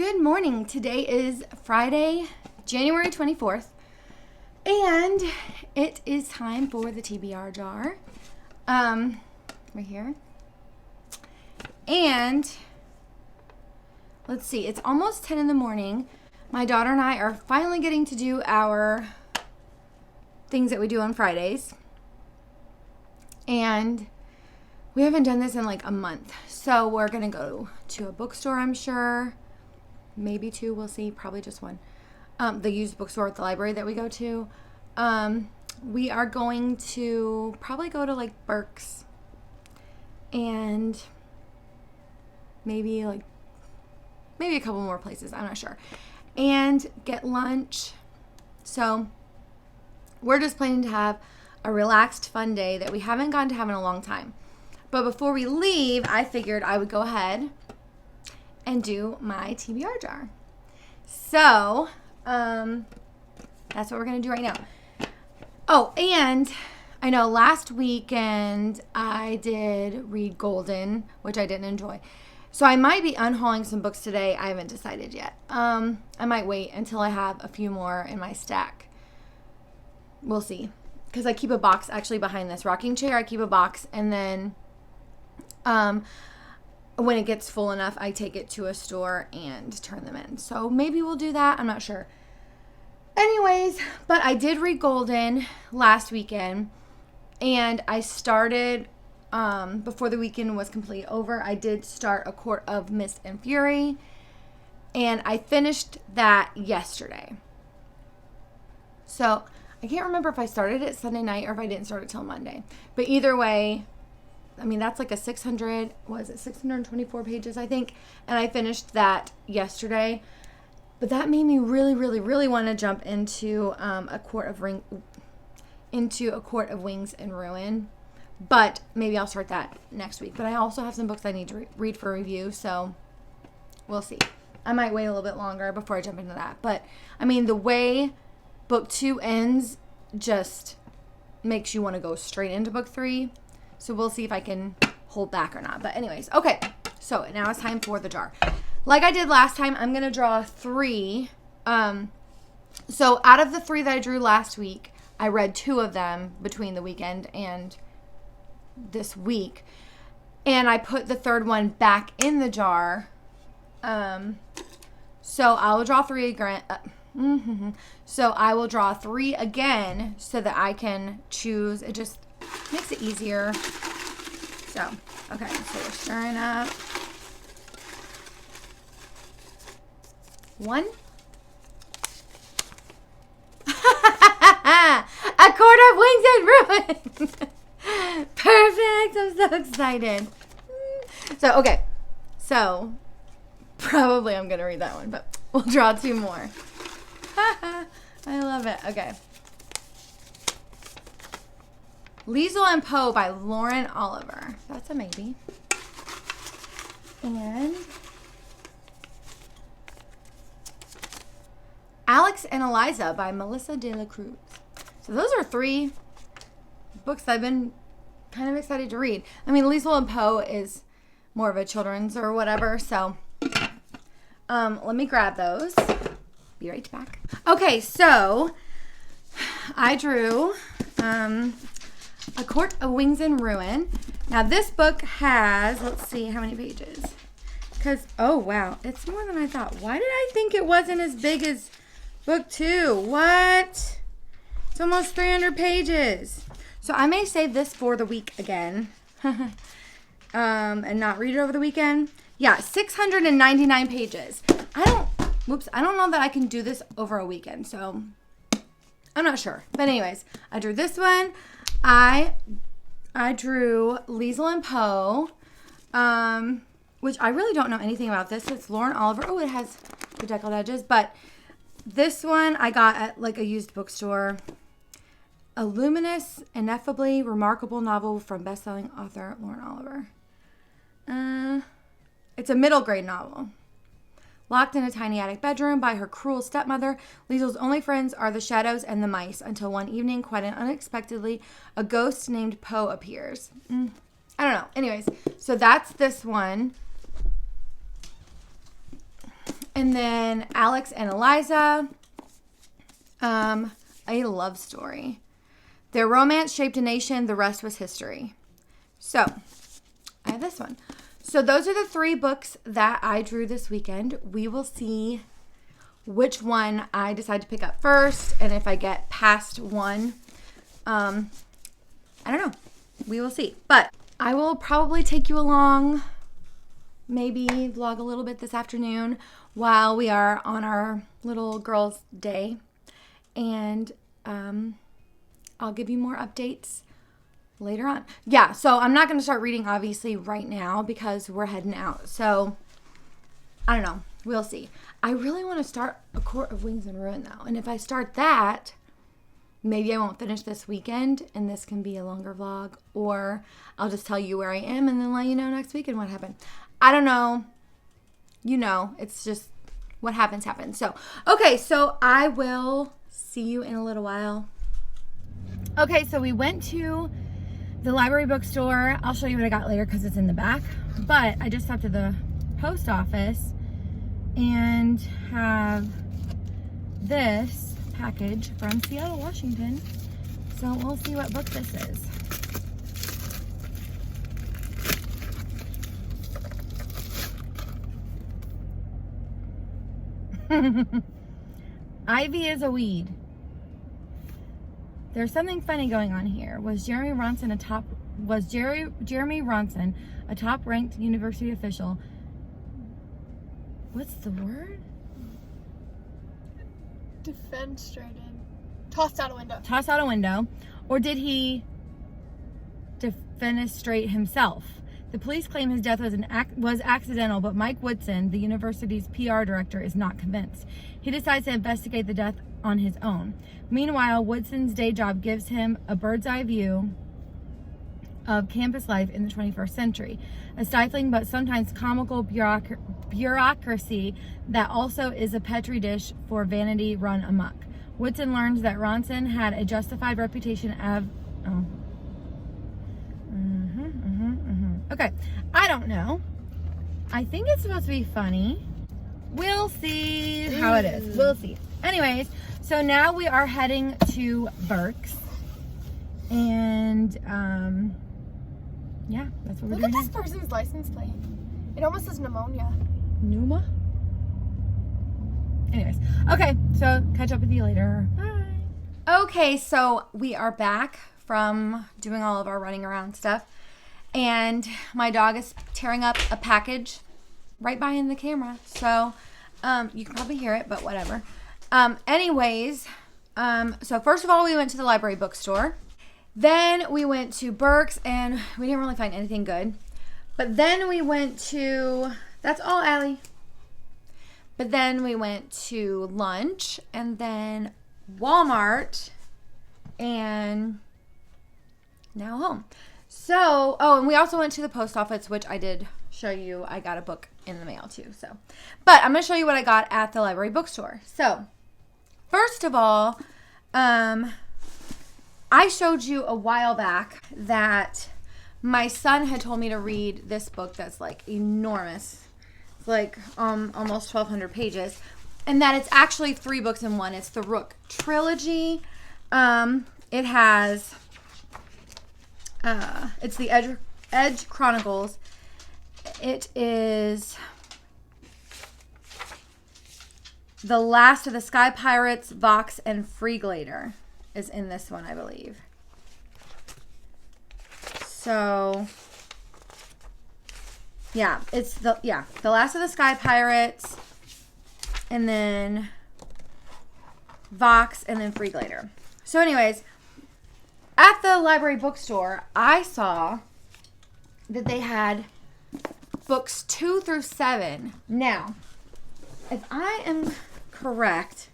Good morning. Today is Friday, January 24th, and it is time for the TBR jar. Right here. And let's see, it's almost 10 in the morning. My daughter and I are finally getting to do our things that we do on Fridays. And we haven't done this in like a month. So we're going to go to a bookstore, I'm sure. Maybe two, we'll see. Probably just one. The used bookstore at the library that we go to. We are going to probably go to like Burke's and maybe a couple more places. I'm not sure. And get lunch. So we're just planning to have a relaxed, fun day that we haven't gotten to have in a long time. But before we leave, I figured I would go ahead and do my TBR jar. So, that's what we're going to do right now. Oh, and I know last weekend I did read Golden, which I didn't enjoy. So I might be unhauling some books today. I haven't decided yet. I might wait until I have a few more in my stack. We'll see. Because I keep a box actually behind this rocking chair. I keep a box, and then when it gets full enough, I take it to a store and turn them in. So maybe we'll do that. I'm not sure. Anyways, but I did read Golden last weekend, and I started, before the weekend was completely over, I did start A Court of Mist and Fury, and I finished that yesterday. So I can't remember if I started it Sunday night or if I didn't start it till Monday. But either way, I mean, that's like a 624 pages, I think. And I finished that yesterday. But that made me really, really, really want to jump into A Court of Wings and Ruin. But maybe I'll start that next week. But I also have some books I need to read for review, so we'll see. I might wait a little bit longer before I jump into that. But, I mean, the way book 2 ends just makes you want to go straight into book 3. So we'll see if I can hold back or not. But anyways, okay. So now it's time for the jar. Like I did last time, I'm going to draw 3. So out of the 3 that I drew last week, I read 2 of them between the weekend and this week. And I put the third one back in the jar. So I'll draw 3 again. So I will draw 3 again so that I can choose. It just makes it easier. So, okay, so we're stirring up 1. A Court of Wings and Ruin. Perfect. I'm so excited. So, okay. So, probably I'm going to read that one, but we'll draw 2 more. I love it. Okay. Liesel and Poe by Lauren Oliver. That's a maybe. And Alex and Eliza by Melissa De La Cruz. So those are 3 books I've been kind of excited to read. I mean, Liesel and Poe is more of a children's or whatever. So let me grab those. Be right back. Okay, so I drew A Court of Wings and Ruin. Now this book has, let's see how many pages. Because, oh wow, it's more than I thought. Why did I think it wasn't as big as book 2? What? It's almost 300 pages. So I may save this for the week again. And not read it over the weekend. Yeah, 699 pages. I don't know that I can do this over a weekend, so I'm not sure. But anyways, I drew this one. I drew Liesel and Poe, which I really don't know anything about this. It's Lauren Oliver. Oh, it has the deckled edges. But this one I got at like a used bookstore. A luminous, ineffably remarkable novel from best-selling author Lauren Oliver. It's a middle grade novel. Locked in a tiny attic bedroom by her cruel stepmother, Liesel's only friends are the shadows and the mice, until one evening, quite unexpectedly, a ghost named Poe appears. I don't know. Anyways, so that's this one. And then Alex and Eliza, a love story. Their romance shaped a nation. The rest was history. So, I have this one. So, those are the 3 books that I drew this weekend. We will see which one I decide to pick up first. And if I get past one, I don't know. We will see. But I will probably take you along, maybe vlog a little bit this afternoon while we are on our little girls' day. And I'll give you more updates later on. Yeah, so I'm not going to start reading, obviously, right now because we're heading out. So, I don't know. We'll see. I really want to start A Court of Wings and Ruin, though. And if I start that, maybe I won't finish this weekend, and this can be a longer vlog. Or I'll just tell you where I am and then let you know next weekend what happened. I don't know. You know, it's just what happens, happens. So, okay, so I will see you in a little while. Okay, so we went to the library bookstore. I'll show you what I got later because it's in the back. But I just stopped at the post office and have this package from Seattle, Washington. So we'll see what book this is. Ivy is a weed. There's something funny going on here. Was Jeremy Ronson a top-ranked university official? What's the word? Defenestrated. Tossed out a window. Tossed out a window. Or did he defenestrate himself? The police claim his death was accidental, but Mike Woodson, the university's PR director, is not convinced. He decides to investigate the death on his own. Meanwhile, Woodson's day job gives him a bird's eye view of campus life in the 21st century, a stifling but sometimes comical bureaucracy that also is a petri dish for vanity run amok. Woodson learns that Ronson had a justified reputation of... Okay, I don't know. I think it's supposed to be funny. We'll see how it is. We'll see. Anyways, so now we are heading to Burke's. And, yeah, that's what we're doing. Look at this person's license plate. It almost says pneumonia. Numa? Anyways, okay, so catch up with you later. Bye. Okay, so we are back from doing all of our running around stuff. And my dog is tearing up a package right behind the camera. So, you can probably hear it, but whatever. Anyways, so first of all, we went to the library bookstore. Then we went to Burke's, and we didn't really find anything good. But then we went to, that's all, Allie. But then we went to lunch, and then Walmart, and now home. So, oh, and we also went to the post office, which I did show you. I got a book in the mail too. So, but I'm going to show you what I got at the library bookstore. So, first of all, I showed you a while back that my son had told me to read this book that's like enormous. It's like almost 1,200 pages. And that it's actually 3 books in one. It's the Rook trilogy. It has... it's the Edge Chronicles. It is The Last of the Sky Pirates, Vox, and Freeglader is in this one, I believe. So, yeah, it's The Last of the Sky Pirates, and then Vox, and then Freeglader. So anyways, at the library bookstore, I saw that they had books 2 through 7. Now, if I am correct,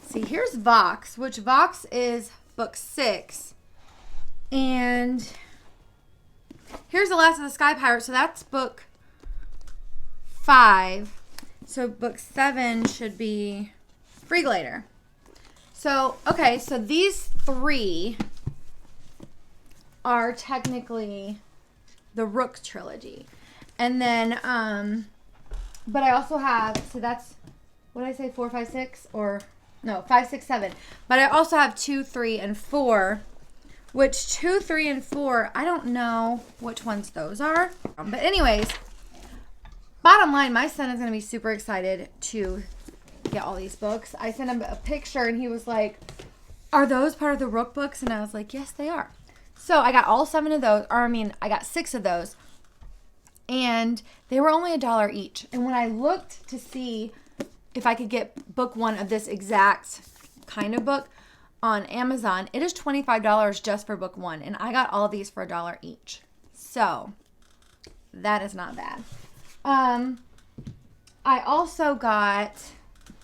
see, here's Vox, which Vox is book 6. And here's The Last of the Sky Pirates, so that's book 5. So book 7 should be Freeglader. So, okay, so these 3 are technically the Rook trilogy. And then But I also have, so that's, what did I say, 4, 5, 6? Or, no, 5, 6, 7. But I also have 2, 3, and 4. Which 2, 3, and 4, I don't know which ones those are. But anyways, bottom line, my son is going to be super excited to get all these books. I sent him a picture and he was like, are those part of the Rook books? And I was like, yes, they are. So I got all 7 of those, or I mean, I got 6 of those. And they were only $1 each. And when I looked to see if I could get book 1 of this exact kind of book on Amazon, it is $25 just for book 1. And I got all these for $1 each. So that is not bad. I also got,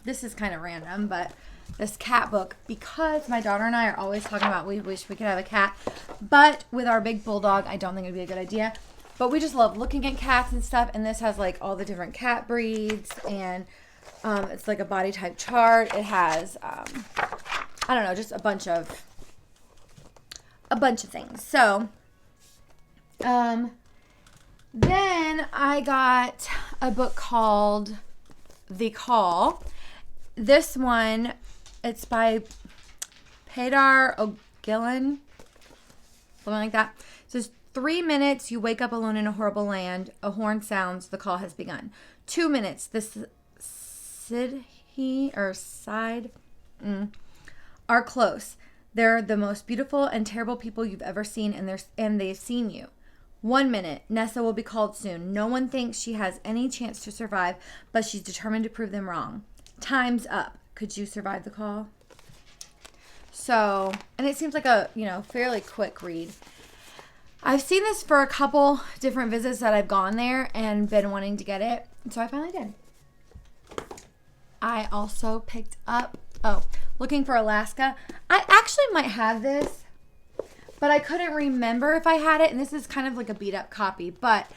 this is kind of random, but this cat book, because my daughter and I are always talking about we wish we could have a cat. But with our big bulldog, I don't think it would be a good idea. But we just love looking at cats and stuff. And this has like all the different cat breeds. And it's like a body type chart. It has, I don't know, just a bunch of things. So, then I got a book called The Call. This one, it's by Pedar O'Gillen, something like that. It says, 3 minutes, you wake up alone in a horrible land. A horn sounds, the call has begun. 2 minutes, the Sidhi or side are close. They're the most beautiful and terrible people you've ever seen, and they've seen you. 1 minute, Nessa will be called soon. No one thinks she has any chance to survive, but she's determined to prove them wrong. Time's up. Could you survive the call? So, and it seems like a, fairly quick read. I've seen this for a couple different visits that I've gone there and been wanting to get it. So I finally did. I also picked up, Looking for Alaska. I actually might have this, but I couldn't remember if I had it. And this is kind of like a beat up copy, but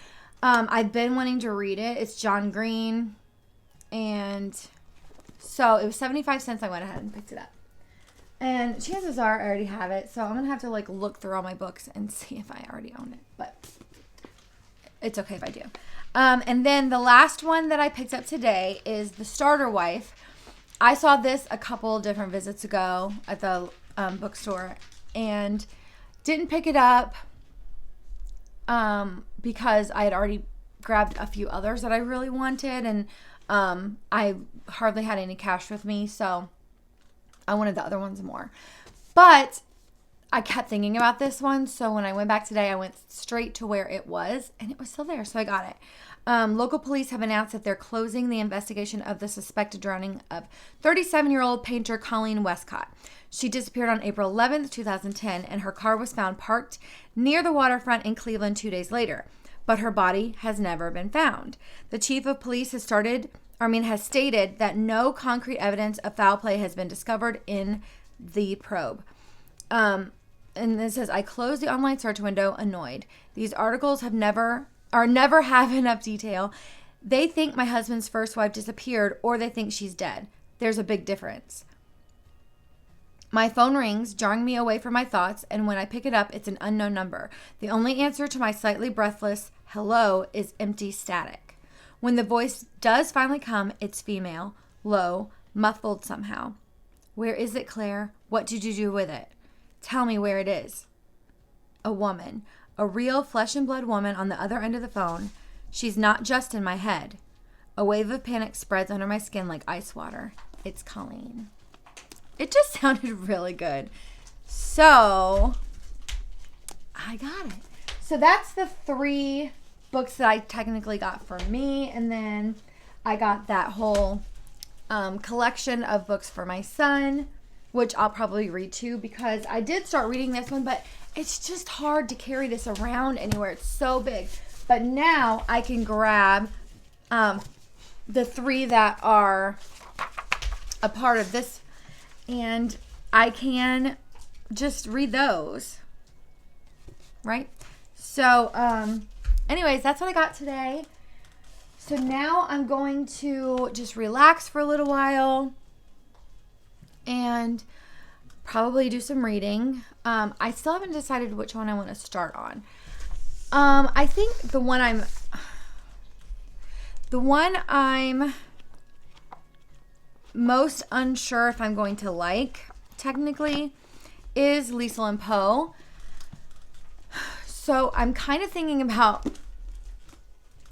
I've been wanting to read it. It's John Green. And so it was 75 cents. I went ahead and picked it up. And chances are I already have it. So I'm going to have to look through all my books and see if I already own it. But it's okay if I do. And then the last one that I picked up today is The Starter Wife. I saw this a couple different visits ago at the bookstore and didn't pick it up because I had already grabbed a few others that I really wanted. And I hardly had any cash with me, so I wanted the other ones more. But I kept thinking about this one, so when I went back today, I went straight to where it was, and it was still there, so I got it. Local police have announced that they're closing the investigation of the suspected drowning of 37-year-old painter Colleen Westcott. She disappeared on April 11th, 2010, and her car was found parked near the waterfront in Cleveland 2 days later. But her body has never been found. The chief of police has stated that no concrete evidence of foul play has been discovered in the probe. And it says, I closed the online search window annoyed. These articles never have enough detail. They think my husband's first wife disappeared, or they think she's dead. There's a big difference. My phone rings, jarring me away from my thoughts, and when I pick it up, it's an unknown number. The only answer to my slightly breathless hello is empty static. When the voice does finally come, it's female, low, muffled somehow. Where is it, Claire? What did you do with it? Tell me where it is. A woman. A real flesh and blood woman on the other end of the phone. She's not just in my head. A wave of panic spreads under my skin like ice water. It's Colleen. It just sounded really good. So, I got it. So that's the 3 books that I technically got for me. And then I got that whole collection of books for my son, which I'll probably read too, because I did start reading this one, but it's just hard to carry this around anywhere. It's so big. But now I can grab the 3 that are a part of this, and I can just read those. Right? So, anyways, that's what I got today. So now I'm going to just relax for a little while and probably do some reading. I still haven't decided which one I want to start on. I think the one The one I'm most unsure if I'm going to like, technically, is Liesl and Poe. So I'm kind of thinking about,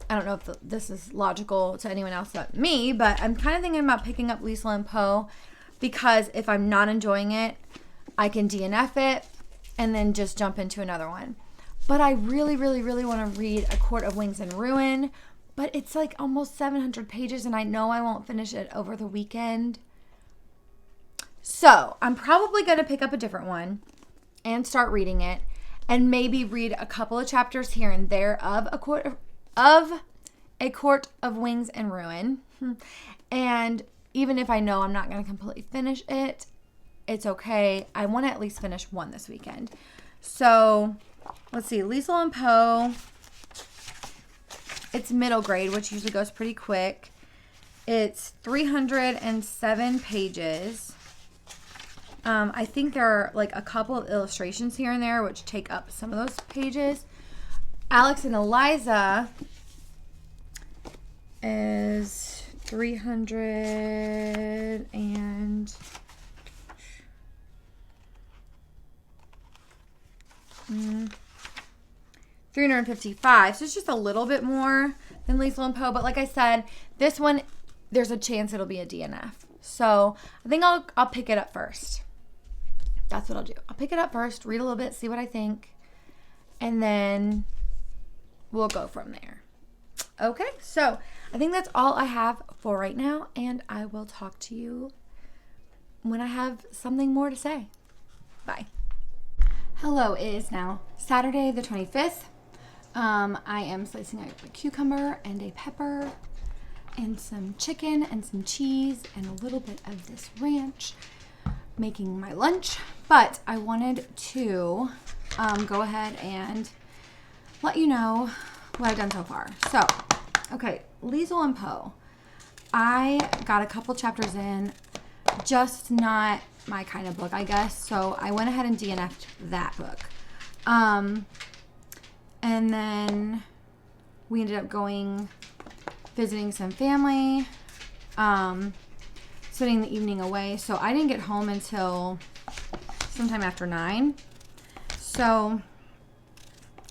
I don't know if this is logical to anyone else but me, but I'm kind of thinking about picking up Liesl and Poe because if I'm not enjoying it, I can DNF it and then just jump into another one. But I really, really, really want to read A Court of Wings and Ruin, but it's like almost 700 pages and I know I won't finish it over the weekend. So I'm probably going to pick up a different one and start reading it and maybe read a couple of chapters here and there of A Court of Wings and Ruin. And even if I know I'm not going to completely finish it, it's okay. I want to at least finish one this weekend. So let's see, Liesl and Poe. It's middle grade, which usually goes pretty quick. It's 307 pages. I think there are like a couple of illustrations here and there, which take up some of those pages. Alex and Eliza is 355. So it's just a little bit more than Liesl and Poe. But like I said, this one, there's a chance it'll be a DNF. So I think I'll pick it up first. That's what I'll do. I'll pick it up first, read a little bit, see what I think, and then we'll go from there. Okay, so I think that's all I have for right now, and I will talk to you when I have something more to say. Bye. Hello, it is now Saturday the 25th. I am slicing a cucumber and a pepper and some chicken and some cheese and a little bit of this ranch, making my lunch. But I wanted to go ahead and let you know what I've done so far. So, okay, Liesl and Poe. I got a couple chapters in, just not my kind of book, I guess. So I went ahead and DNF'd that book. And then we ended up visiting some family, spending the evening away. So I didn't get home until sometime after 9. So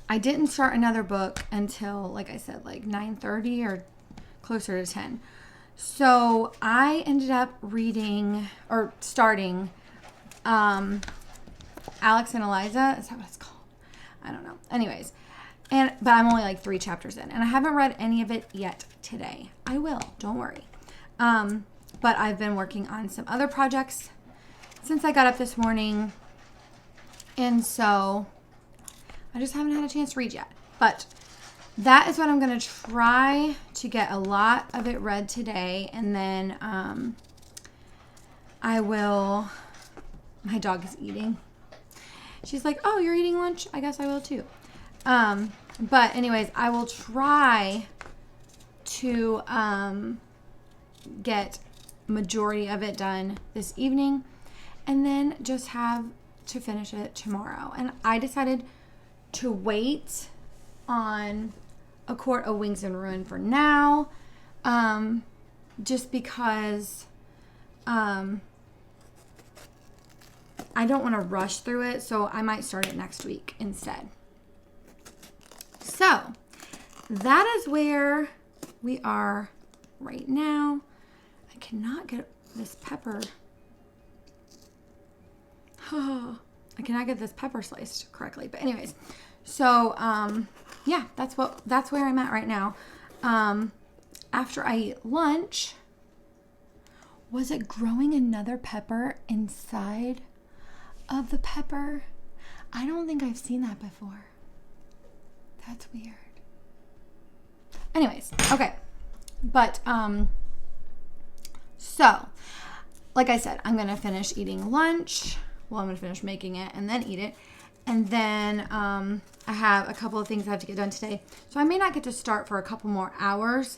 I didn't start another book until, like I said, like 9:30 or closer to 10. So I ended up starting Alex and Eliza. Is that what it's called? I don't know. Anyways, but I'm only like 3 chapters in, and I haven't read any of it yet today. I will. Don't worry. But I've been working on some other projects since I got up this morning, and so I just haven't had a chance to read yet. But that is what I'm going to try to get a lot of it read today, and then I will. My dog is eating. She's like, "Oh, you're eating lunch? I guess I will too." But anyways, I will try to get majority of it done this evening and then just have to finish it tomorrow. And I decided to wait on A Court of Wings and Ruin for now, just because I don't want to rush through it, so I might start it next week instead. So that is where we are right now. I cannot get this pepper. I cannot get this pepper sliced correctly. But anyways, so yeah, that's where I'm at right now. After I eat lunch, was it growing another pepper inside of the pepper? I don't think I've seen that before. That's weird. Anyways, okay. But so like I said, I'm gonna finish eating lunch. Well, I'm gonna finish making it and then eat it. And then I have a couple of things I have to get done today. So I may not get to start for a couple more hours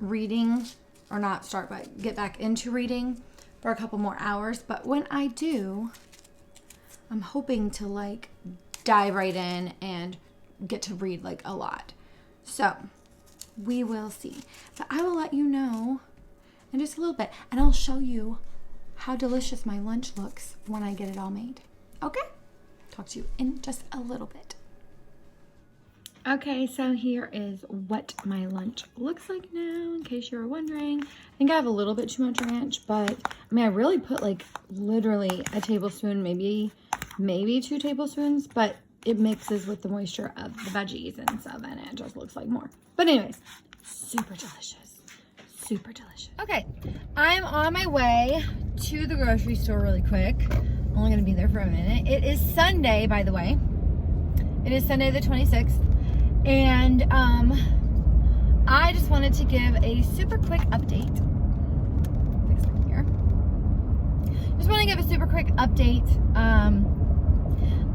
reading, or not start, but get back into reading for a couple more hours. But when I do, I'm hoping to like dive right in and get to read like a lot. So We will see. But I will let you know in just a little bit. And I'll show you how delicious my lunch looks when I get it all made. Okay? Talk to you in just a little bit. Okay, so here is what my lunch looks like now, in case you were wondering. I think I have a little bit too much ranch, but I mean, I really put like literally a tablespoon, maybe 2 tablespoons, but it mixes with the moisture of the veggies, and so then it just looks like more. But anyways, super delicious, super delicious. Okay, I'm on my way to the grocery store really quick. I'm only gonna be there for a minute. It is Sunday, by the way. It is Sunday the 26th. And I just wanted to give a super quick update. Fix it here. Just want to give a super quick update.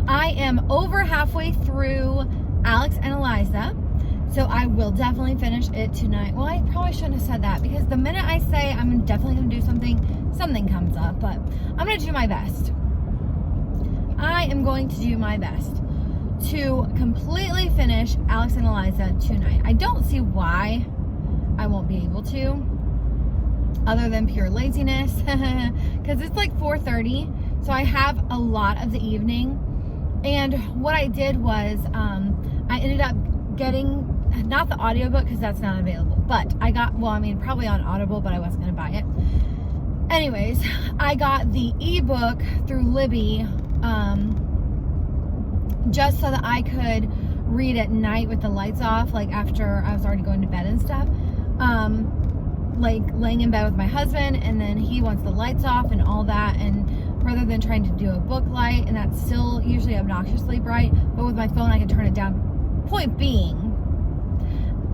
I am over halfway through Alex and Eliza, so I will definitely finish it tonight. Well, I probably shouldn't have said that, because the minute I say I'm definitely going to do something comes up, but I'm going to do my best. I am going to do my best to completely finish Alex and Eliza tonight. I don't see why I won't be able to, other than pure laziness, because it's like 4:30, so I have a lot of the evening. And what I did was I ended up getting, not the audiobook because that's not available, but I got, well, I mean, probably on Audible, but I wasn't going to buy it. Anyways, I got the ebook through Libby, just so that I could read at night with the lights off, like after I was already going to bed and stuff. Like laying in bed with my husband, and then he wants the lights off and all that, and rather than trying to do a book light, and that's still usually obnoxiously bright, but with my phone I can turn it down. Point being,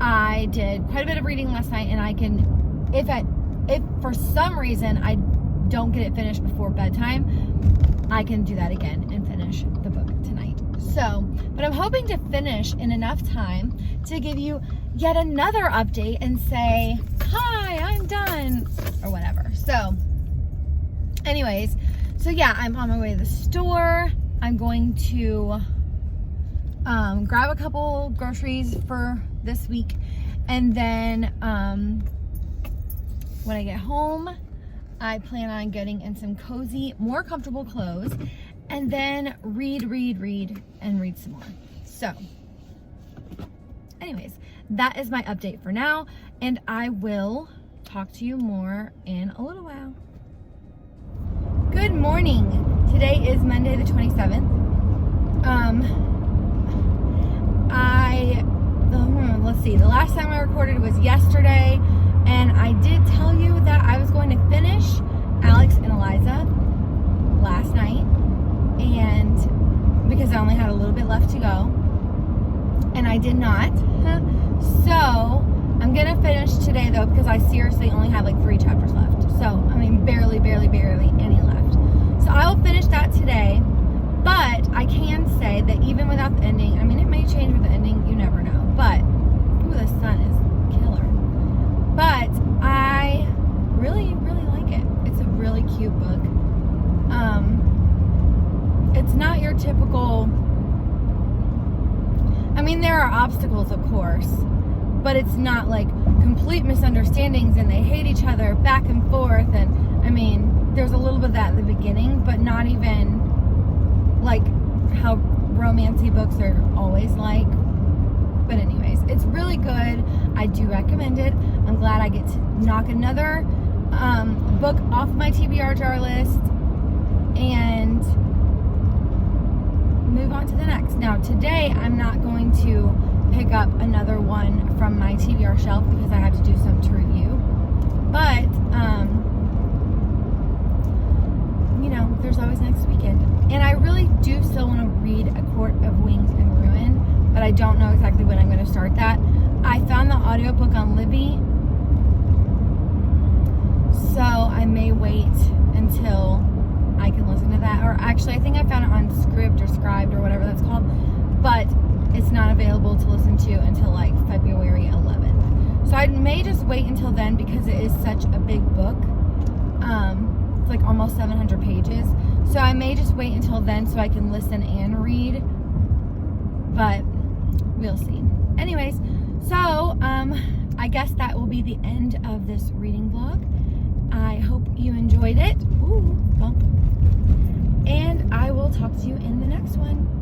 I did quite a bit of reading last night, and I can, if for some reason I don't get it finished before bedtime, I can do that again and finish the book tonight. So, but I'm hoping to finish in enough time to give you yet another update and say, hi, I'm done, or whatever. So, anyways, so yeah, I'm on my way to the store. I'm going to grab a couple groceries for this week, and then when I get home, I plan on getting in some cozy, more comfortable clothes, and then read, and read some more. So, anyways, that is my update for now, and I will talk to you more in a little while. Good morning. Today is Monday the 27th. Let's see, the last time I recorded was yesterday, and I did tell you that I was going to finish Alex and Eliza last night, and because I only had a little bit left to go, and I did not. So I'm gonna finish today though, because I seriously only have like 3 chapters left. So I mean, barely any left. So I will finish that today, but I can say that even without the ending, I mean, it may change with the ending, you never know, but ooh, the sun is killer. But I really like it. It's a really cute book. It's not your typical, I mean, there are obstacles, of course, but it's not like complete misunderstandings and they hate each other back and forth. And I mean, there's a little bit of that in the beginning, but not even like how romancy books are always like. But anyways, it's really good. I do recommend it. I'm glad I get to knock another book off my TBR jar list and move on to the next. Now today I'm not going to pick up another one from my TBR shelf because I have to do some to review, but you know, there's always next weekend, and I really do still want to read A Court of Wings and Ruin, but I don't know exactly when I'm going to start that. I found the audiobook on Libby, so I may wait until I can listen to that, or actually I think I found it on Scribd or whatever that's called, but it's not available to listen to until like February 11th. So I may just wait until then because it is such a big book. It's like almost 700 pages. So I may just wait until then so I can listen and read, but we'll see. Anyways, So, I guess that will be the end of this reading vlog. I hope you enjoyed it. Ooh, bump. And I will talk to you in the next one.